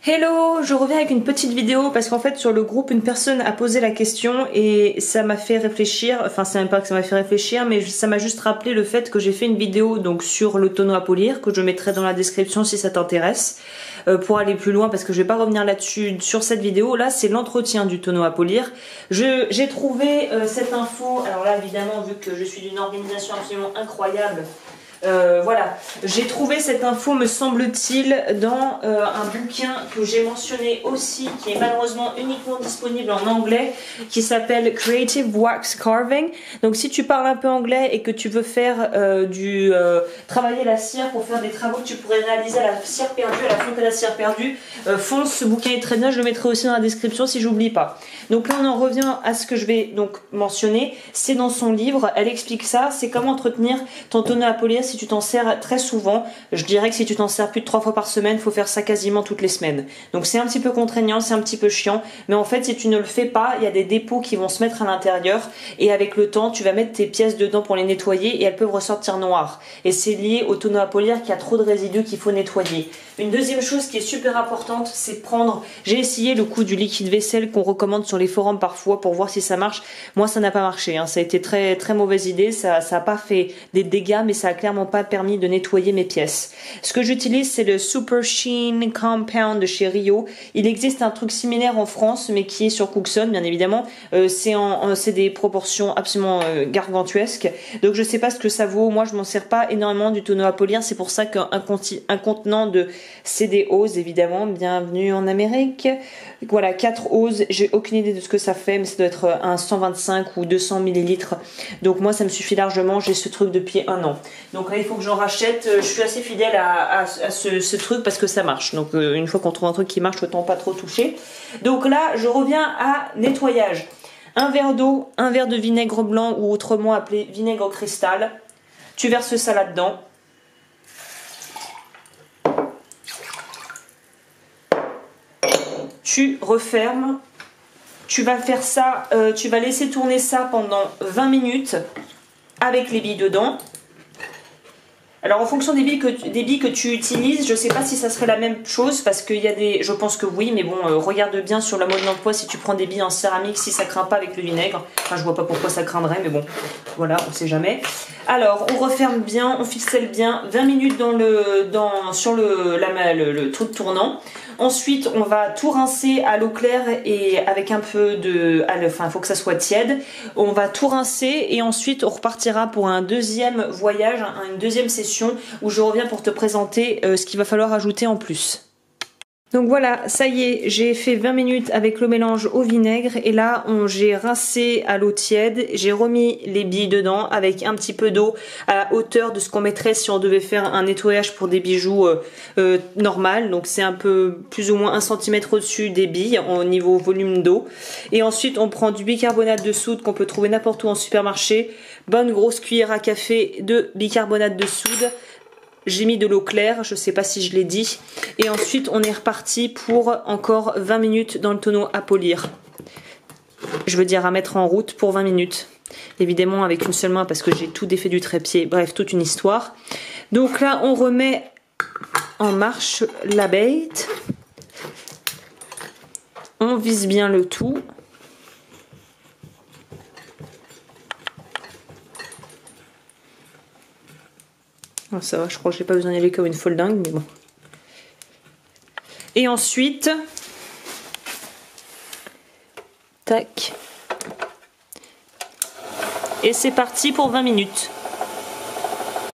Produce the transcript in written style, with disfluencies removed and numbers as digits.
Hello, je reviens avec une petite vidéo parce qu'en fait sur le groupe une personne a posé la question et ça m'a fait réfléchir, enfin c'est même pas que ça m'a fait réfléchir mais ça m'a juste rappelé le fait que j'ai fait une vidéo donc sur le tonneau à polir que je mettrai dans la description si ça t'intéresse pour aller plus loin parce que je vais pas revenir là-dessus sur cette vidéo. Là c'est l'entretien du tonneau à polir. J'ai trouvé cette info, alors là évidemment vu que je suis d'une organisation absolument incroyable, voilà, j'ai trouvé cette info me semble-t-il dans un bouquin que j'ai mentionné aussi qui est malheureusement uniquement disponible en anglais qui s'appelle Creative Wax Carving. Donc si tu parles un peu anglais et que tu veux faire travailler la cire pour faire des travaux que tu pourrais réaliser à la cire perdue, à la fonte à la cire perdue, fonce, ce bouquin est très bien, je le mettrai aussi dans la description si j'oublie pas. Donc là on en revient à ce que je vais donc mentionner, c'est dans son livre, elle explique ça, c'est comment entretenir ton tonneau à polir si tu t'en sers très souvent. Je dirais que si tu t'en sers plus de 3 fois par semaine, il faut faire ça quasiment toutes les semaines. Donc c'est un petit peu contraignant, c'est un petit peu chiant, mais en fait si tu ne le fais pas, il y a des dépôts qui vont se mettre à l'intérieur et avec le temps, tu vas mettre tes pièces dedans pour les nettoyer et elles peuvent ressortir noires. Et c'est lié au tonneau à polir qui a trop de résidus qu'il faut nettoyer. Une deuxième chose qui est super importante, c'est prendre... J'ai essayé le coup du liquide vaisselle qu'on recommande sur les forums parfois pour voir si ça marche. Moi ça n'a pas marché, hein. Ça a été très très mauvaise idée, ça a pas fait des dégâts mais ça a clairement pas permis de nettoyer mes pièces. Ce que j'utilise c'est le Super Sheen Compound de chez Rio. Il existe un truc similaire en France mais qui est sur Cookson bien évidemment. C'est des proportions absolument gargantuesques. Donc je sais pas ce que ça vaut. Moi je m'en sers pas énormément du tonneau à polir. C'est pour ça qu'un contenant de CD Ose évidemment. Bienvenue en Amérique. Voilà 4 Ose. J'ai aucune idée de ce que ça fait mais ça doit être un 125 ou 200 millilitres. Donc moi ça me suffit largement. J'ai ce truc depuis un an. Donc là il faut que j'en rachète. Je suis assez fidèle à ce truc parce que ça marche. Donc une fois qu'on trouve un truc qui marche, autant pas trop toucher. Donc là je reviens à nettoyage. Un verre d'eau, un verre de vinaigre blanc ou autrement appelé vinaigre cristal. Tu verses ça là-dedans. Tu refermes. Tu vas faire ça, tu vas laisser tourner ça pendant 20 minutes avec les billes dedans. Alors en fonction des billes que tu utilises, je sais pas si ça serait la même chose parce qu'il y a des... Je pense que oui, mais bon, regarde bien sur la mode d'emploi si tu prends des billes en céramique, si ça craint pas avec le vinaigre. Enfin, je vois pas pourquoi ça craindrait, mais bon, voilà, on sait jamais. Alors, on referme bien, on ficelle bien, 20 minutes sur le truc tournant. Ensuite, on va tout rincer à l'eau claire et avec un peu de... Enfin, il faut que ça soit tiède. On va tout rincer et ensuite, on repartira pour un deuxième voyage, une deuxième session où je reviens pour te présenter ce qu'il va falloir ajouter en plus. Donc voilà, ça y est, j'ai fait 20 minutes avec le mélange au vinaigre et là j'ai rincé à l'eau tiède, j'ai remis les billes dedans avec un petit peu d'eau à la hauteur de ce qu'on mettrait si on devait faire un nettoyage pour des bijoux normal, donc c'est un peu plus ou moins 1 cm au-dessus des billes au niveau volume d'eau. Et ensuite on prend du bicarbonate de soude qu'on peut trouver n'importe où en supermarché, bonne grosse cuillère à café de bicarbonate de soude. J'ai mis de l'eau claire, je sais pas si je l'ai dit. Et ensuite, on est reparti pour encore 20 minutes dans le tonneau à polir. Je veux dire à mettre en route pour 20 minutes. Évidemment avec une seule main parce que j'ai tout défait du trépied. Bref, toute une histoire. Donc là, on remet en marche la bête. On vise bien le tout. Oh, ça va, je crois que j'ai pas besoin d'y aller comme une folle dingue, mais bon. Et ensuite, tac. Et c'est parti pour 20 minutes.